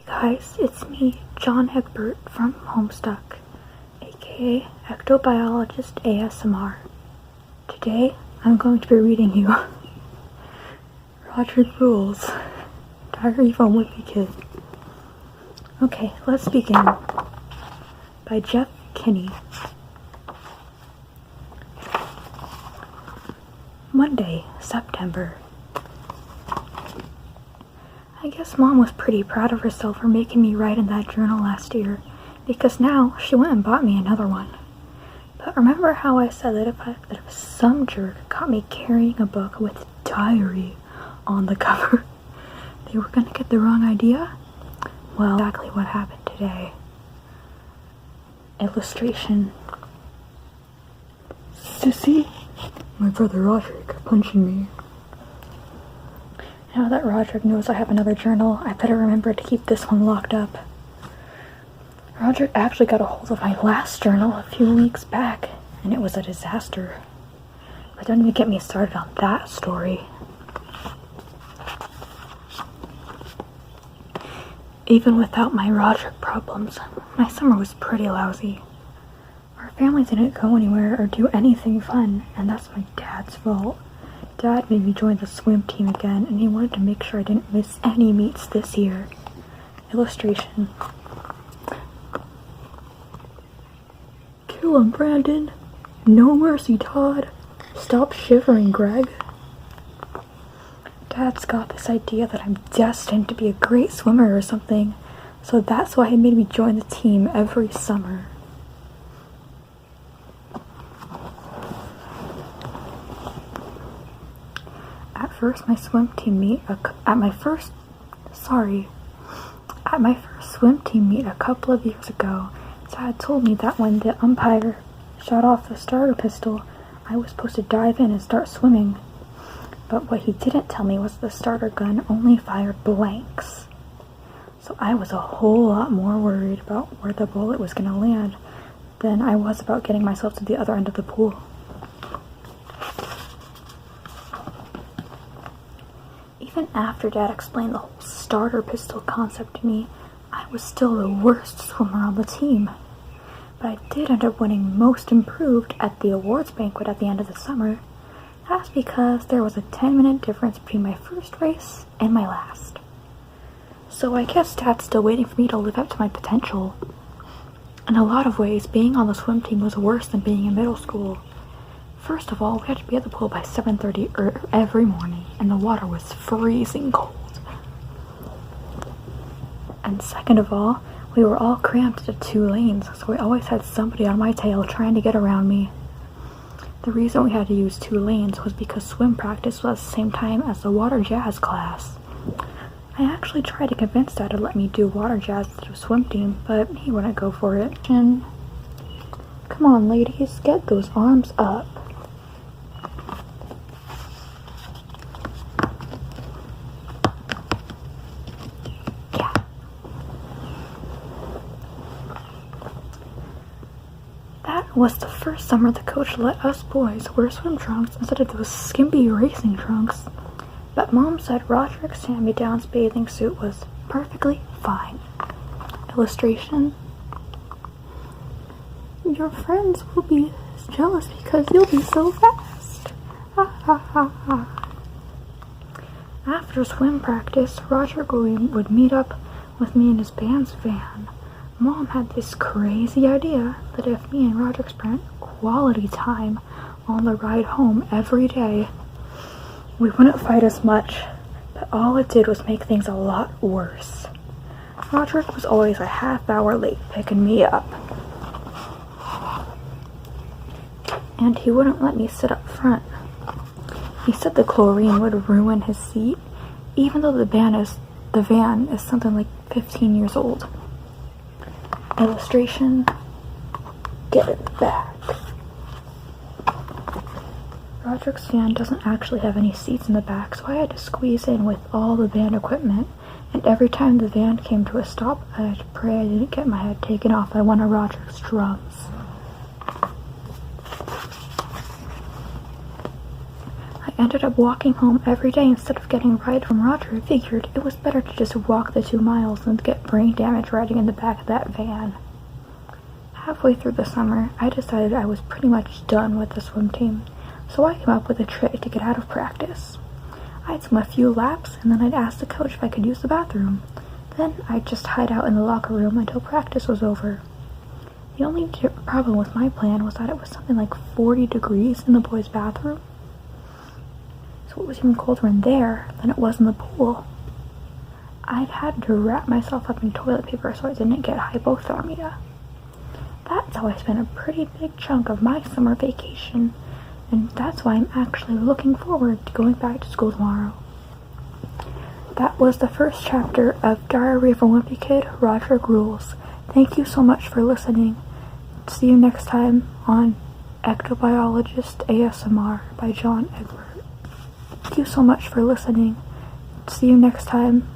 Guys, it's me, John Egbert from Homestuck, aka Ectobiologist ASMR. Today, I'm going to be reading you Rodrick Rules, Diary of a Wimpy Kid. Okay, let's begin. By Jeff Kinney. Monday, September. I guess Mom was pretty proud of herself for making me write in that journal last year, because now she went and bought me another one. But remember how I said that if some jerk caught me carrying a book with diary on the cover, they were gonna get the wrong idea? Well, exactly what happened today. Illustration. Sissy, my brother Rodrick punching me. Now that Rodrick knows I have another journal, I better remember to keep this one locked up. Rodrick actually got a hold of my last journal a few weeks back, and it was a disaster. But don't even get me started on that story. Even without my Rodrick problems, my summer was pretty lousy. Our family didn't go anywhere or do anything fun, and that's my dad's fault. Dad made me join the swim team again, and he wanted to make sure I didn't miss any meets this year. Illustration. Kill him, Brandon. No mercy, Todd. Stop shivering, Greg. Dad's got this idea that I'm destined to be a great swimmer or something, so that's why he made me join the team every summer. At my first swim team meet a couple of years ago, Dad told me that when the umpire shot off the starter pistol, I was supposed to dive in and start swimming. But what he didn't tell me was the starter gun only fired blanks. So I was a whole lot more worried about where the bullet was going to land than I was about getting myself to the other end of the pool. Even after Dad explained the whole starter pistol concept to me, I was still the worst swimmer on the team. But I did end up winning Most Improved at the awards banquet at the end of the summer. That's because there was a 10-minute difference between my first race and my last. So I guess Dad's still waiting for me to live up to my potential. In a lot of ways, being on the swim team was worse than being in middle school. First of all, we had to be at the pool by 7:30 every morning, and the water was freezing cold. And second of all, we were all cramped into 2 lanes, so I always had somebody on my tail trying to get around me. The reason we had to use 2 lanes was because swim practice was at the same time as the water jazz class. I actually tried to convince Dad to let me do water jazz to the swim team, but he wouldn't go for it. And come on, ladies, get those arms up. That was the first summer the coach let us boys wear swim trunks instead of those skimpy racing trunks. But Mom said Rodrick's hand-me-down's bathing suit was perfectly fine. Illustration. Your friends will be jealous because you'll be so fast. Ha ha ha ha. After swim practice, Rodrick would meet up with me in his band's van. Mom had this crazy idea that if me and Rodrick spent quality time on the ride home every day, we wouldn't fight as much, but all it did was make things a lot worse. Rodrick was always a half-hour late picking me up, and he wouldn't let me sit up front. He said the chlorine would ruin his seat, even though the van is something like 15 years old. Illustration. Get it back. Rodrick's van doesn't actually have any seats in the back, so I had to squeeze in with all the van equipment, and every time the van came to a stop, I had to pray I didn't get my head taken off by one of Rodrick's drums. I ended up walking home every day instead of getting a ride from Roger. I figured it was better to just walk the 2 miles than to get brain damage riding in the back of that van. Halfway through the summer, I decided I was pretty much done with the swim team, so I came up with a trick to get out of practice. I'd swim a few laps, and then I'd ask the coach if I could use the bathroom. Then I'd just hide out in the locker room until practice was over. The only problem with my plan was that it was something like 40 degrees in the boys' bathroom. So it was even colder in there than it was in the pool. I'd had to wrap myself up in toilet paper so I didn't get hypothermia. That's how I spent a pretty big chunk of my summer vacation, and that's why I'm actually looking forward to going back to school tomorrow. That was the first chapter of Diary of a Wimpy Kid, Rodrick Rules. Thank you so much for listening. See you next time on Ectobiologist ASMR by John Egbert. Thank you so much for listening. See you next time.